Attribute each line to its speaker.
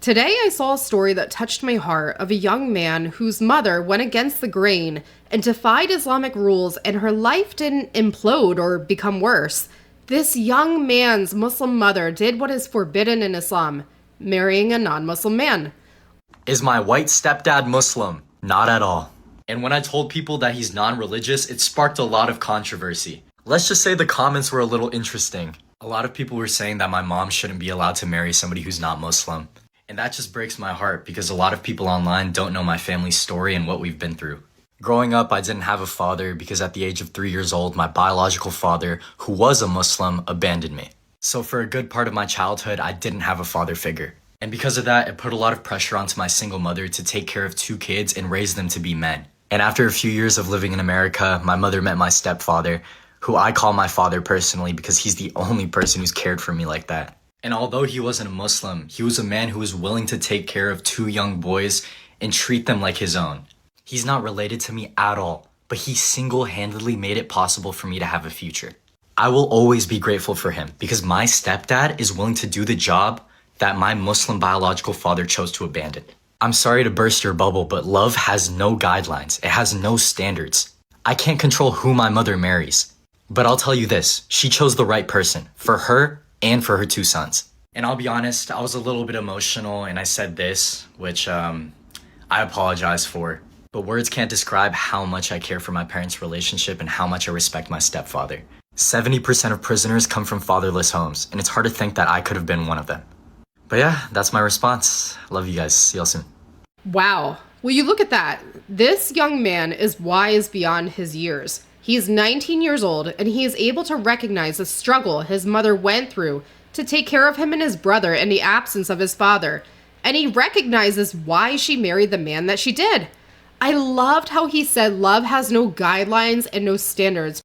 Speaker 1: Today, I saw a story that touched my heart of a young man whose mother went against the grain and defied Islamic rules, and her life didn't implode or become worse. This young man's Muslim mother did what is forbidden in Islam, marrying a non-Muslim man.
Speaker 2: Is my white stepdad Muslim? Not at all. And when I told people that he's non-religious, it sparked a lot of controversy. Let's just say the comments were a little interesting. A lot of people were saying that my mom shouldn't be allowed to marry somebody who's not Muslim. And that just breaks my heart because a lot of people online don't know my family's story and what we've been through. Growing up, I didn't have a father because at the age of 3 years old, my biological father, who was a Muslim, abandoned me. So for a good part of my childhood, I didn't have a father figure. And because of that, it put a lot of pressure onto my single mother to take care of 2 kids and raise them to be men. And after a few years of living in America, my mother met my stepfather, who I call my father personally because he's the only person who's cared for me like that. And although he wasn't a Muslim, he was a man who was willing to take care of 2 young boys and treat them like his own. He's not related to me at all, but he single-handedly made it possible for me to have a future. I will always be grateful for him because my stepdad is willing to do the job that my Muslim biological father chose to abandon. I'm sorry to burst your bubble, but love has no guidelines. It has no standards. I can't control who my mother marries. But I'll tell you this, she chose the right person for her and for her 2 sons. And I'll be honest, I was a little bit emotional and I said this, which I apologize for. But words can't describe how much I care for my parents' relationship and how much I respect my stepfather. 70% of prisoners come from fatherless homes, and it's hard to think that I could have been one of them. But yeah, that's my response. Love you guys. See y'all soon.
Speaker 1: Wow. Well, you look at that. This young man is wise beyond his years. He's 19 years old, and he is able to recognize the struggle his mother went through to take care of him and his brother in the absence of his father. And he recognizes why she married the man that she did. I loved how he said love has no guidelines and no standards.